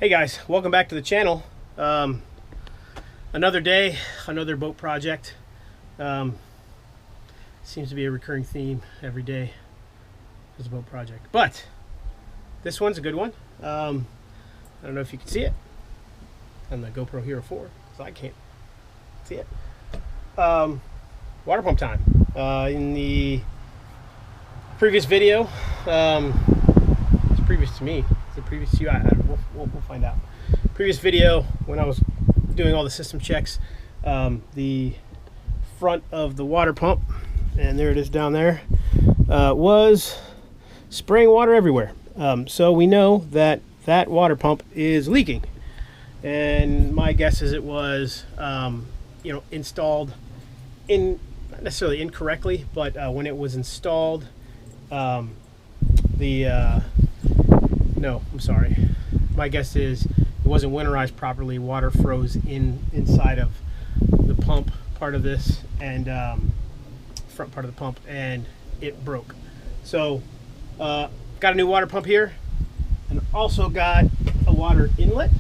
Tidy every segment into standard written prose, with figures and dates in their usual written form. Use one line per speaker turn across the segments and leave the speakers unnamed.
Hey guys, welcome back to the channel. Another day, another boat project. Seems to be a recurring theme every day. There's a boat project, but this one's a good one. I don't know if you can see it on the GoPro Hero 4 because I can't see it. Water pump time. In the previous video, it's previous to me. Is it previous to you? We'll find out. Previous video, when I was doing all the system checks, the front of the water pump, and there it is down there, was spraying water everywhere. So we know that that water pump is leaking, and my guess is it was installed not necessarily incorrectly, but when it was installed, no, I'm sorry. My guess is it wasn't winterized properly. Water froze inside of the pump part of this and front part of the pump, and it broke. So got a new water pump here, and also got a water inlet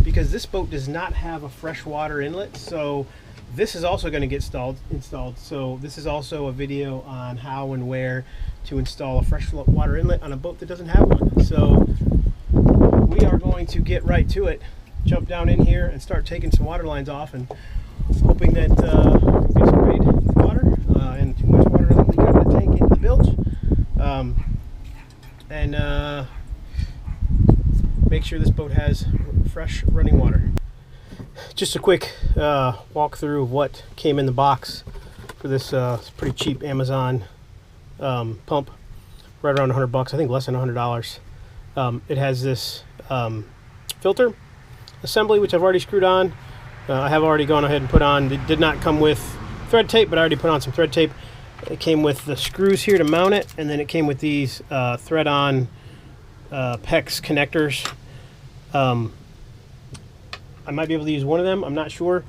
because this boat does not have a fresh water inlet. So this is also going to get installed. So this is also a video on how and where to install a fresh water inlet on a boat that doesn't have one. So we are going to get right to it, jump down in here and start taking some water lines off, and hoping that we get sprayed with water and too much water doesn't leak out of the tank into the bilge, and make sure this boat has fresh running water. Just a quick walkthrough of what came in the box for this pretty cheap Amazon pump, right around $100, I think less than $100. It has this filter assembly, which I've already screwed on. I have already gone ahead and put on. It did not come with thread tape, but I already put on some thread tape. It came with the screws here to mount it, and then it came with these thread-on PEX connectors. I might be able to use one of them, I'm not sure,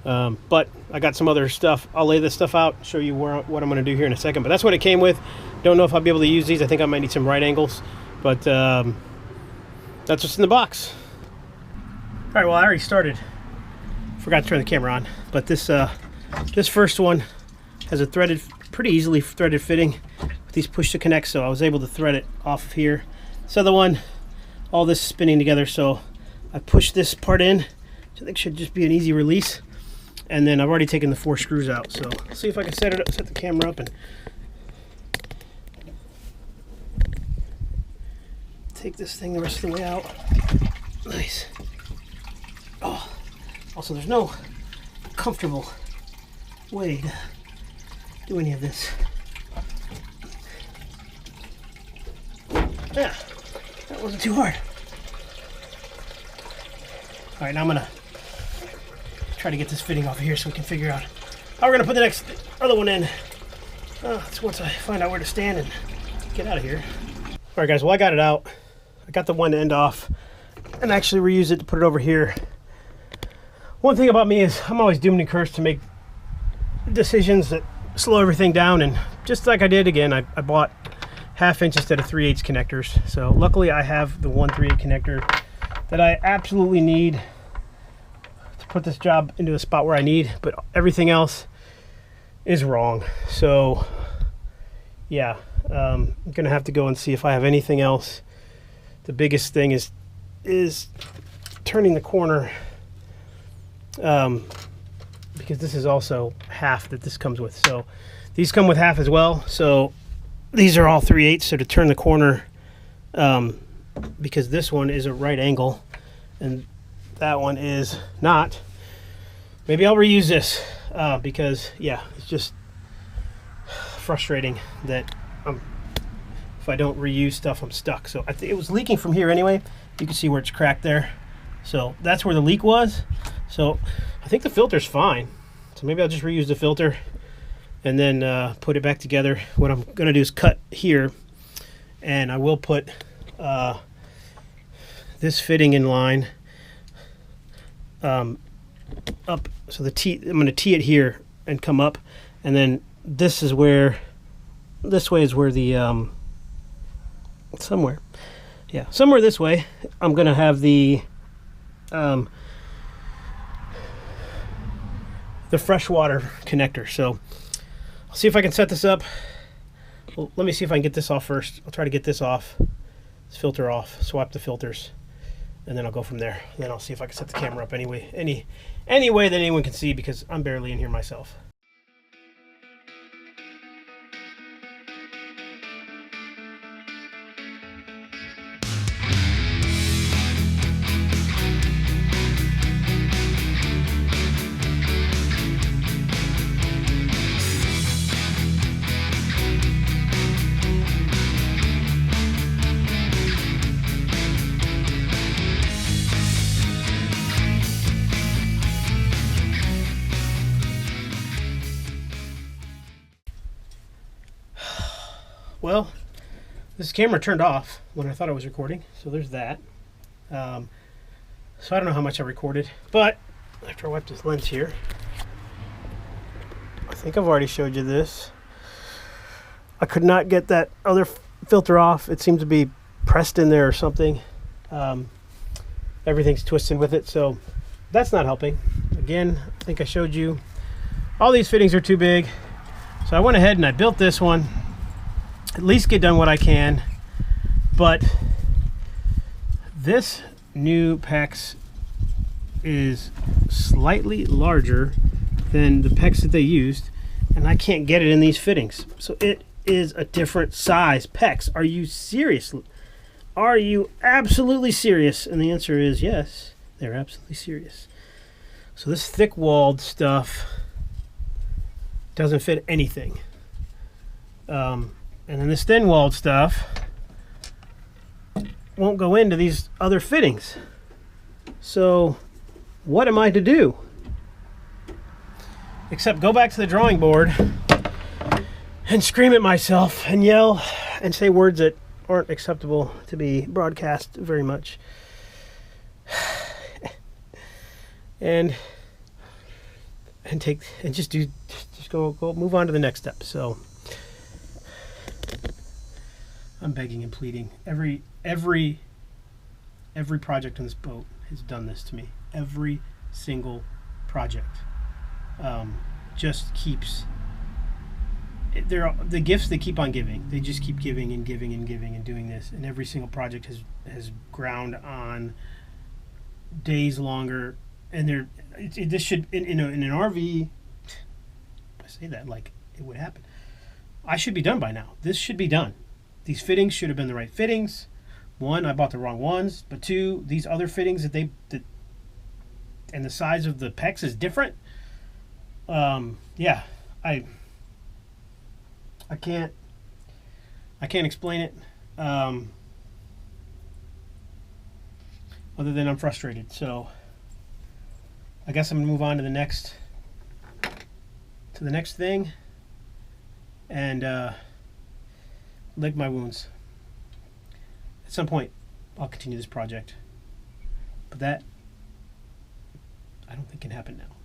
but I got some other stuff. I'll lay this stuff out, show you what I'm going to do here in a second, but that's what it came with. Don't know if I'll be able to use these. I think I might need some right angles, but that's what's in the box. All right, well, I already started. Forgot to turn the camera on, but this first one has a pretty easily threaded fitting with these push to connect, so I was able to thread it off of here. This other one, all this is spinning together, so I pushed this part in. I think it should just be an easy release, and then I've already taken the 4 screws out. So let's see if I can set the camera up and take this thing the rest of the way out. Nice. Oh, also there's no comfortable way to do any of this. Yeah, that wasn't too hard. All right, now I'm gonna try to get this fitting off of here so we can figure out how we're gonna put the other one in. That's once I find out where to stand and get out of here. All right, guys, well, I got it out. I got the one end off and actually reused it to put it over here. One thing about me is I'm always doomed and cursed to make decisions that slow everything down, and just like I did again, I bought 1/2 inch instead of 3/8 connectors. So luckily I have the 1 3/8 connector that I absolutely need to put this job into the spot where I need, but everything else is wrong. So yeah, I'm gonna have to go and see if I have anything else. The biggest thing is turning the corner, because this is also 1/2 that this comes with. So these come with 1/2 as well. So these are all 3/8. So to turn the corner, because this one is a right angle and that one is not, maybe I'll reuse this, because yeah, it's just frustrating that if I don't reuse stuff, I'm stuck. So I think it was leaking from here anyway. You can see where it's cracked there. So that's where the leak was. So I think the filter's fine. So maybe I'll just reuse the filter and then put it back together. What I'm gonna do is cut here, and I will put this fitting in line up. So the T, I'm gonna tee it here and come up, and then this is where, this way is where the somewhere this way I'm gonna have the the freshwater connector. So I'll see if I can set this up. Well, let me see if I can get this off first. I'll try to get this off, this filter off, swap the filters, and then I'll go from there. Then I'll see if I can set the camera up any way that anyone can see, because I'm barely in here myself. Well, this camera turned off when I thought I was recording, so there's that. So I don't know how much I recorded, but after I wipe this lens here, I think I've already showed you this. I could not get that other filter off. It seemed to be pressed in there or something. Everything's twisted with it, so that's not helping. Again, I think I showed you all these fittings are too big, so I went ahead and I built this one. At least get done what I can, but this new PEX is slightly larger than the PEX that they used, and I can't get it in these fittings. So it is a different size PEX. Are you serious? Are you absolutely serious? And the answer is yes, they're absolutely serious. So this thick-walled stuff doesn't fit anything. And then this thin-walled stuff won't go into these other fittings. So what am I to do? Except go back to the drawing board and scream at myself and yell and say words that aren't acceptable to be broadcast very much. and just go move on to the next step. So I'm begging and pleading. Every project on this boat has done this to me. Every single project just keeps. They're the gifts they keep on giving. They just keep giving and giving and giving and doing this. And every single project has ground on days longer. And this should in an RV. I say that like it would happen. I should be done by now. This should be done. These fittings should have been the right fittings. One, I bought the wrong ones. But two, these other fittings and the size of the PEX is different. Yeah, I can't explain it. Other than I'm frustrated. So I guess I'm gonna move on to the next thing and lick my wounds. At some point, I'll continue this project, but that I don't think can happen now.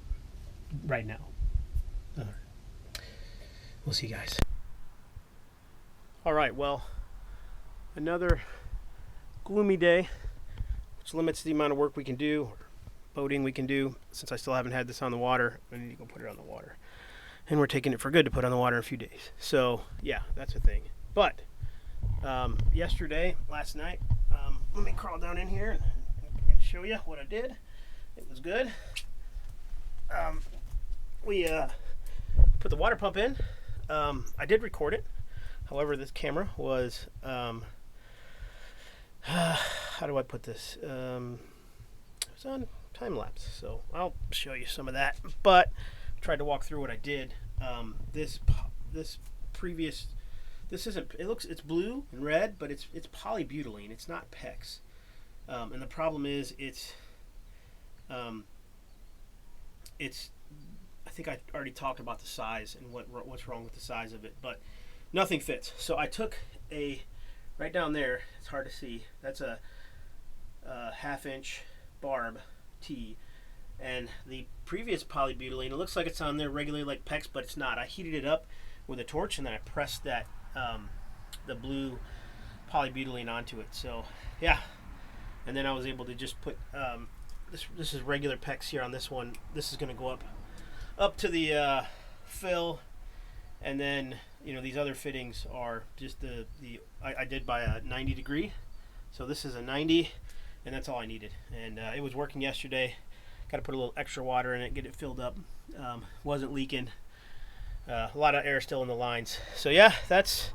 Right now. We'll see, guys. All right. Well, another gloomy day, which limits the amount of work we can do, or boating we can do. Since I still haven't had this on the water, I need to go put it on the water, and we're taking it for good to put on the water in a few days. So yeah, that's a thing. But last night, let me crawl down in here and show you what I did. It was good. We put the water pump in. I did record it. However, this camera was, how do I put this? It was on time lapse, so I'll show you some of that. But I tried to walk through what I did. This isn't. It's blue and red, but it's polybutylene. It's not PEX. And the problem is it's. I think I already talked about the size and what's wrong with the size of it, but nothing fits. So I took right down there. It's hard to see. That's a 1/2-inch barb tee, and the previous polybutylene. It looks like it's on there regularly like PEX, but it's not. I heated it up with a torch, and then I pressed that the blue polybutylene onto it. So yeah, and then I was able to just put this is regular PEX here on this one. This is going to go up to the fill, and then these other fittings are just I did by a 90 degree, so this is a 90, and that's all I needed. And it was working yesterday. Got to put a little extra water in it, get it filled up. Wasn't leaking. A lot of air still in the lines. So yeah, that's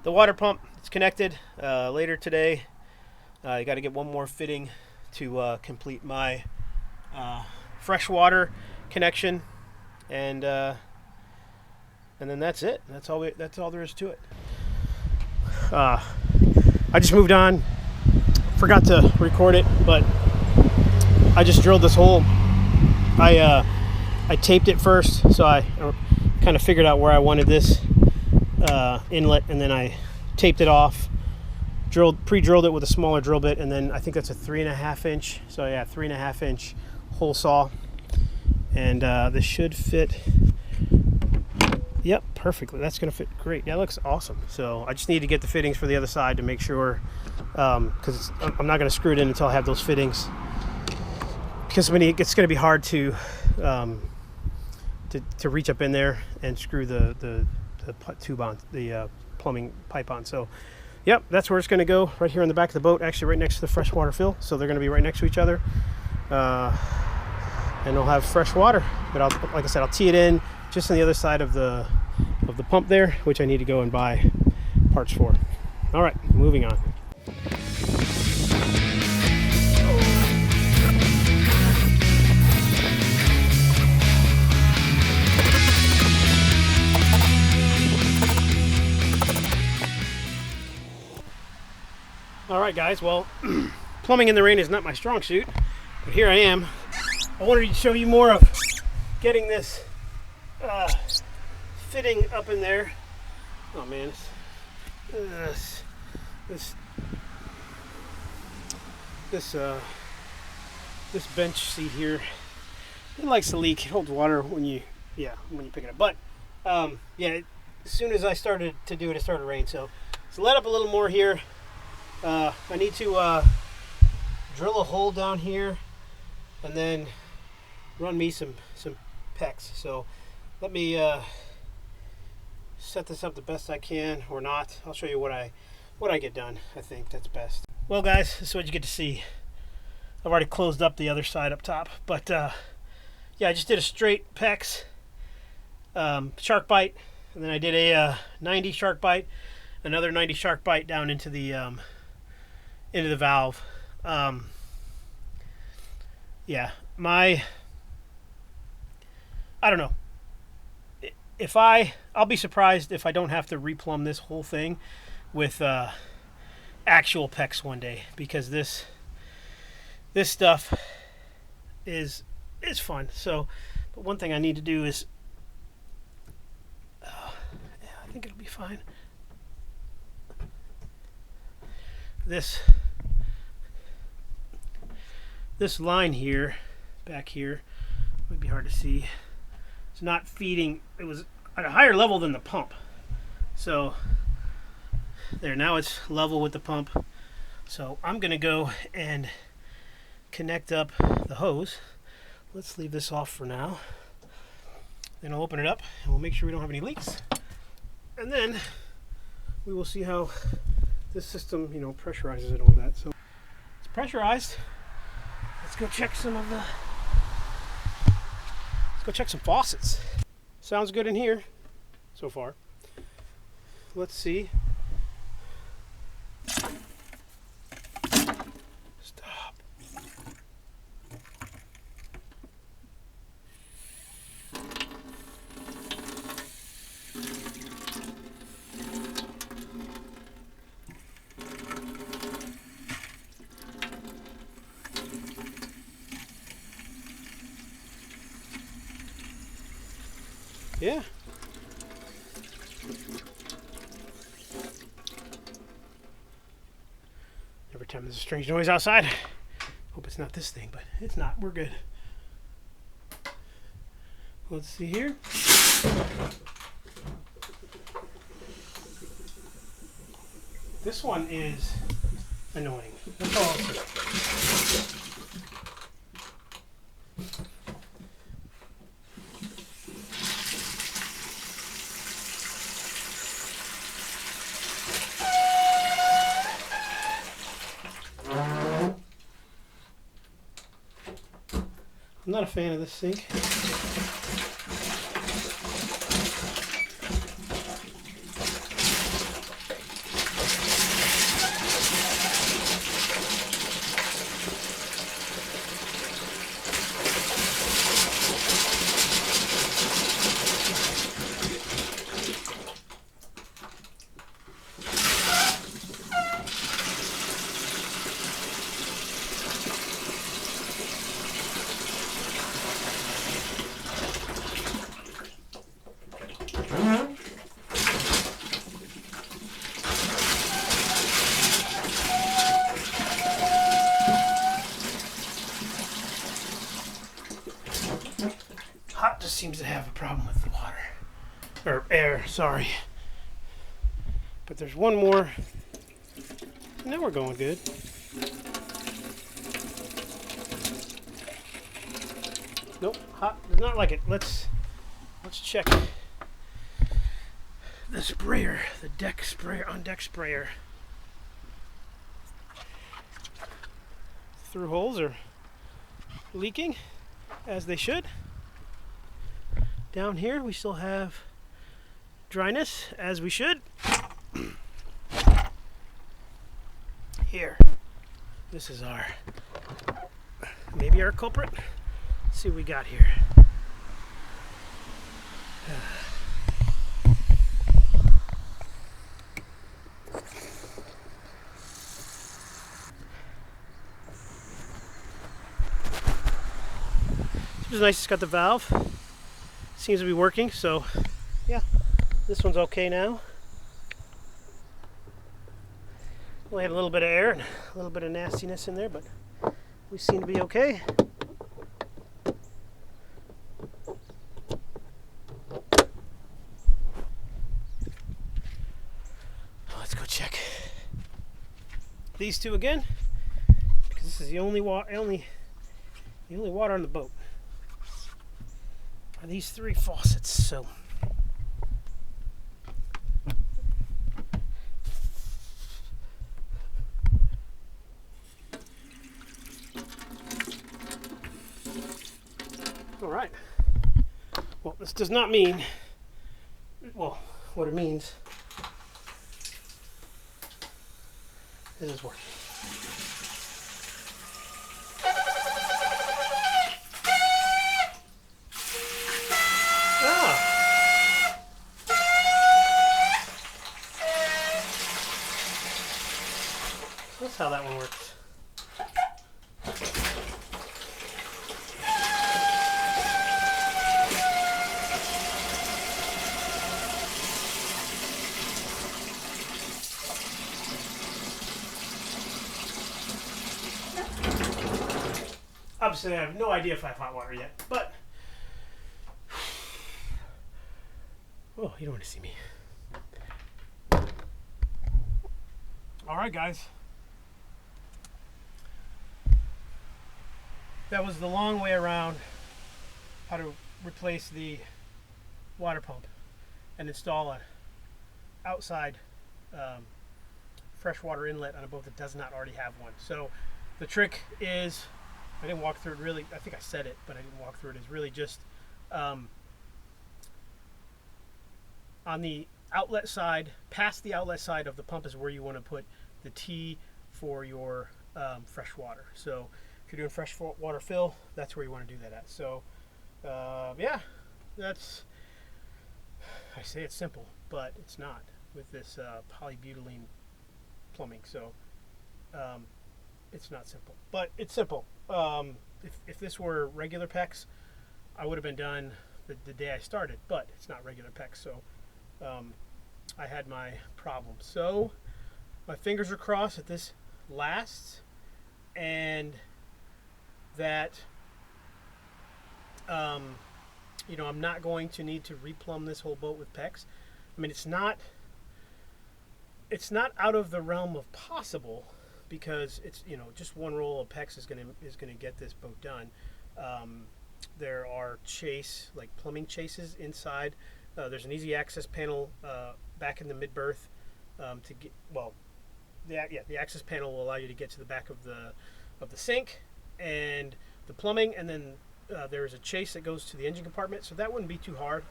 the water pump. It's connected. Later today, I got to get one more fitting to complete my freshwater connection, and then that's it. That's all there is to it. I just moved on. Forgot to record it, but I just drilled this hole. I taped it first, so I kind of figured out where I wanted this inlet, and then I taped it off, pre-drilled it with a smaller drill bit, and then I think that's a 3.5 inch. So yeah, 3.5 inch hole saw, and this should fit. Yep, perfectly. That's gonna fit great. Yeah, that looks awesome. So I just need to get the fittings for the other side to make sure, because I'm not gonna screw it in until I have those fittings, because it's gonna be hard to reach up in there and screw the tube on, the plumbing pipe on. So yep, that's where it's going to go, right here on the back of the boat, actually right next to the freshwater fill. So they're going to be right next to each other, and they'll have fresh water. But like I said, I'll tee it in just on the other side of the pump there, which I need to go and buy parts for. All right, moving on. Alright guys, well, plumbing in the rain is not my strong suit, but here I am. I wanted to show you more of getting this fitting up in there. Oh man, this bench seat here, it likes to leak. It holds water when you pick it up. But yeah, as soon as I started to do it, it started to rain. So it's let up a little more here. I need to drill a hole down here and then run me some PEX. So let me set this up the best I can, or not. I'll show you what I get done. I think that's best. Well guys, this is what you get to see. I've already closed up the other side up top, but yeah, I just did a straight PEX shark bite, and then I did a 90 shark bite, another 90 shark bite down into the valve. Yeah, I don't know. I'll be surprised if I don't have to replumb this whole thing with actual PEX one day, because this stuff is fun. So, but one thing I need to do is, yeah, I think it'll be fine. This line here, back here, might be hard to see. It's not feeding. It was at a higher level than the pump. So there, now it's level with the pump. So I'm gonna go and connect up the hose. Let's leave this off for now. Then I'll open it up and we'll make sure we don't have any leaks. And then we will see how this system, pressurizes it, all that. So it's pressurized. Let's go check some faucets. Sounds good in here so far. Let's see. Stop. Yeah. Every time there's a strange noise outside. Hope it's not this thing, but it's not. We're good. Let's see here. This one is annoying. That's all I'll say. I'm not a fan of this sink. Hot just seems to have a problem with the water. Or air, sorry. But there's one more. Now we're going good. Nope, hot does not like it. Let's check the sprayer, the deck sprayer, on deck sprayer. Through holes are leaking as they should. Down here we still have dryness as we should. Here, this is our, maybe our culprit. Let's see what we got here. It's nice, it's got the valve. Seems to be working, so yeah, this one's okay now. We had a little bit of air and a little bit of nastiness in there, but we seem to be okay. Let's go check these two again, because this is the only water on the boat. Are these three faucets? So all right. Well, this does not mean, well, what it means is it's working. That's how that one works. Obviously, I have no idea if I have hot water yet, but oh, you don't want to see me. All right, guys. That was the long way around how to replace the water pump and install an outside freshwater inlet on a boat that does not already have one. So the trick is, I didn't walk through it really, I think I said it, but I didn't walk through it, is really just on the outlet side, past the outlet side of the pump is where you want to put the T for your fresh water. So if you're doing fresh water fill, that's where you want to do that at. So yeah, that's, I say it's simple, but it's not with this polybutylene plumbing. So it's not simple, but it's simple. If this were regular PEX, I would have been done the day I started, but it's not regular PEX, so I had my problem. So my fingers are crossed that this lasts, and that you know, I'm not going to need to replumb this whole boat with PEX. I mean, it's not out of the realm of possible, because it's, you know, just one roll of PEX is gonna get this boat done. There are plumbing chases inside. There's an easy access panel back in the mid berth to get, well, the access panel will allow you to get to the back of the sink and the plumbing, and then there is a chase that goes to the engine compartment, so that wouldn't be too hard.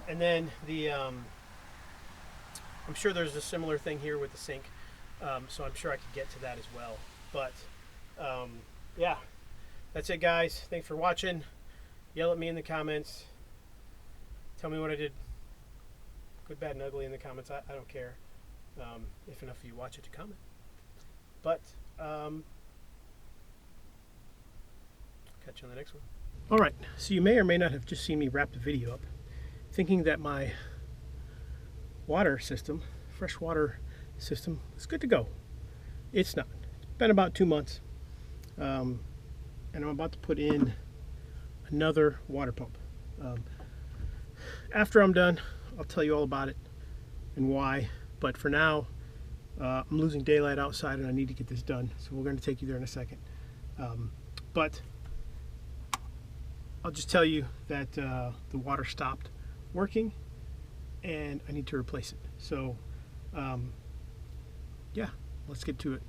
And then the I'm sure there's a similar thing here with the sink, so I'm sure I could get to that as well. But yeah, that's it, guys. Thanks for watching. Yell at me in the comments. Tell me what I did good, bad, and ugly in the comments. I don't care, if enough of you watch it to comment. But catch you on the next one. All right, so you may or may not have just seen me wrap the video up, thinking that my water system, fresh water system, is good to go. It's not. It's been about 2 months, and I'm about to put in another water pump. After I'm done, I'll tell you all about it and why, but for now, I'm losing daylight outside and I need to get this done, so we're going to take you there in a second. But I'll just tell you that the water stopped working and I need to replace it. So yeah, let's get to it.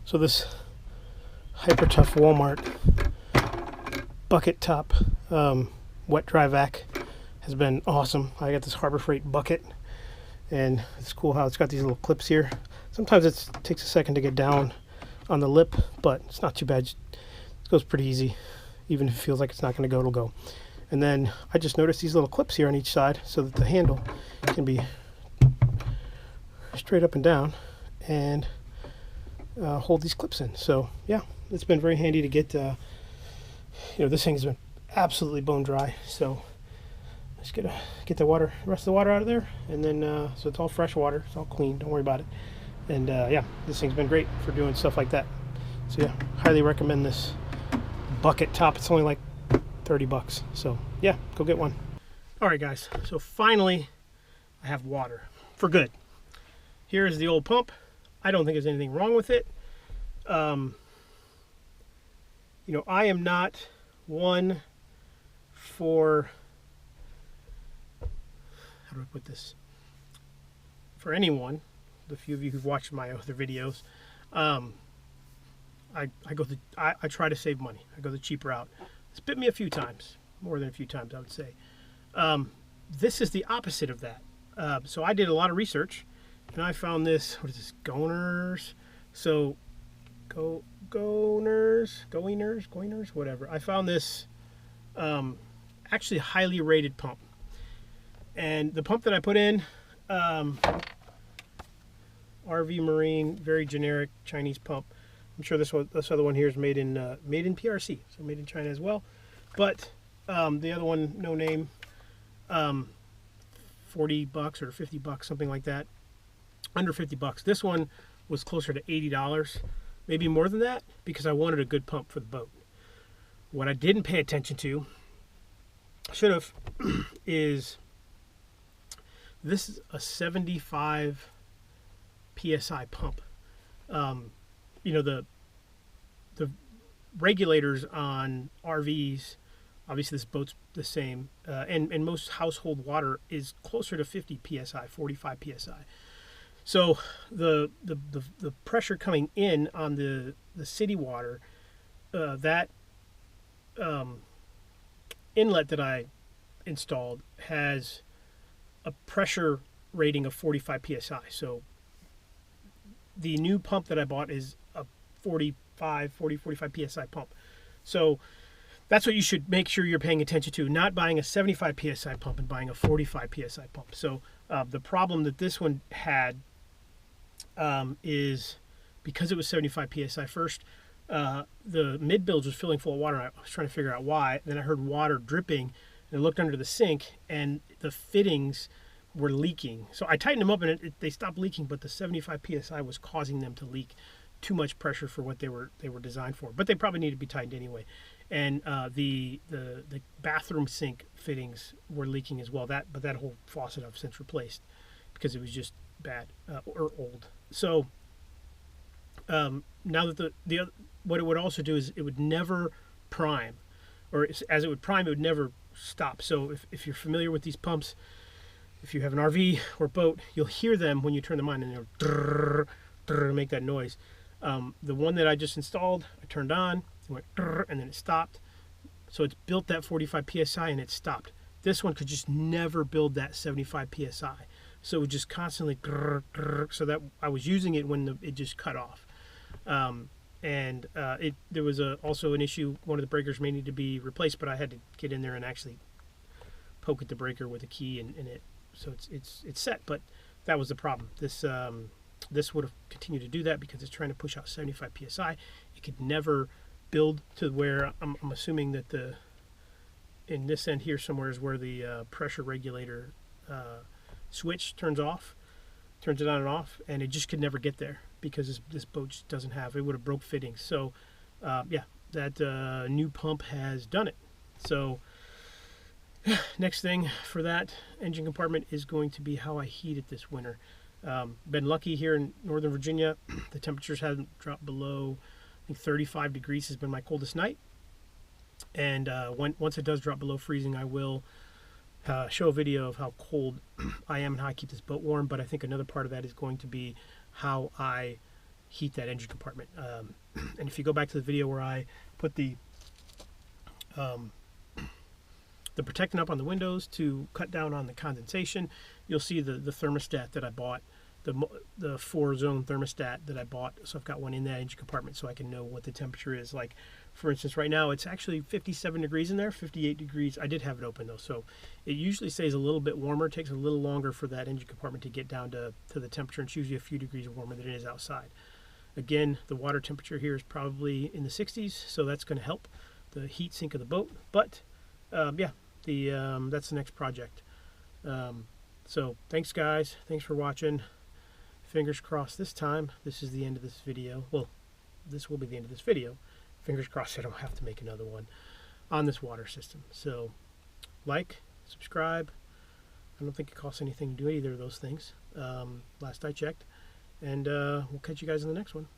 So this Hyper Tough Walmart bucket top wet dry vac has been awesome. I got this Harbor Freight bucket, and it's cool how it's got these little clips here. Sometimes it takes a second to get down on the lip, but it's not too bad. It goes pretty easy. Even if it feels like it's not going to go, it'll go. And then I just noticed these little clips here on each side so that the handle can be straight up and down and hold these clips in. So yeah, it's been very handy to get, you know, this thing has been absolutely bone dry. So just get the rest of the water out of there, and then so it's all fresh water, it's all clean, don't worry about it. And yeah, this thing's been great for doing stuff like that. So yeah, highly recommend this bucket top. It's only like 30 bucks. So yeah, go get one. All right, guys, so finally I have water for good. Here is the old pump. I don't think there's anything wrong with it. You know, I am not one for, how do I put this? For anyone, the few of you who've watched my other videos, I try to save money. I go the cheap route. It's bit me a few times, more than a few times, I would say. This is the opposite of that. So I did a lot of research, and I found this, what is this, Goiners? So, Goiners, whatever. I found this actually highly rated pump. And the pump that I put in, RV Marine, very generic Chinese pump. I'm sure this other one here is made in PRC, so made in China as well. But the other one, no name, 40 bucks or 50 bucks, something like that. Under 50 bucks. This one was closer to $80, maybe more than that, because I wanted a good pump for the boat. What I didn't pay attention to, should have, is this is a 75 PSI pump. You know, the regulators on RVs, obviously this boat's the same, and most household water is closer to 50 PSI, 45 PSI. So the pressure coming in on the city water that inlet that I installed has a pressure rating of 45 psi. So the new pump that I bought is a 40, 45 psi pump. So that's what you should make sure you're paying attention to, not buying a 75 psi pump and buying a 45 psi pump. So the problem that this one had is because it was 75 psi first, the mid bilge was filling full of water. I was trying to figure out why. Then I heard water dripping, and I looked under the sink, and the fittings were leaking. So I tightened them up, and they stopped leaking, but the 75 psi was causing them to leak too much pressure for what they were designed for. But they probably need to be tightened anyway. And the bathroom sink fittings were leaking as well. But that whole faucet I've since replaced because it was just bad or old. So now that what it would also do is it would never prime, or as it would prime, it would never stop. So if you're familiar with these pumps, if you have an RV or boat, you'll hear them when you turn them on, and they'll make that noise. The one that I just installed, I turned on, it went and then it stopped. So it's built that 45 psi and it stopped. This one could just never build that 75 psi. So it would just constantly, so that I was using it when it just cut off. There was also an issue. One of the breakers may need to be replaced, but I had to get in there and actually poke at the breaker with a key, and it, so it's set. But that was the problem. This would have continued to do that because it's trying to push out 75 psi. It could never build to where I'm assuming that in this end here somewhere is where the pressure regulator switch turns it on and off, and it just could never get there because this boat just doesn't have it. Would have broke fittings. So yeah, that new pump has done it. So next thing for that engine compartment is going to be how I heat it this winter. Been lucky here in Northern Virginia. The temperatures haven't dropped below, I think 35 degrees has been my coldest night. And once it does drop below freezing, I will show a video of how cold I am and how I keep this boat warm. But I think another part of that is going to be how I heat that engine compartment. And if you go back to the video where I put the protectant up on the windows to cut down on the condensation, you'll see the thermostat that I bought, the 4-zone thermostat that I bought. So I've got one in that engine compartment so I can know what the temperature is. Like, for instance, right now it's actually 57 degrees in there, 58 degrees. I did have it open though, so it usually stays a little bit warmer. It takes a little longer for that engine compartment to get down to the temperature, and it's usually a few degrees warmer than it is outside. Again, the water temperature here is probably in the 60s, so that's going to help the heat sink of the boat. But yeah, that's the next project. So thanks guys, thanks for watching. Fingers crossed this time this is the end of this video. Well, this will be the end of this video. Fingers crossed I don't have to make another one on this water system. So like, subscribe. I don't think it costs anything to do either of those things, last I checked. And we'll catch you guys in the next one.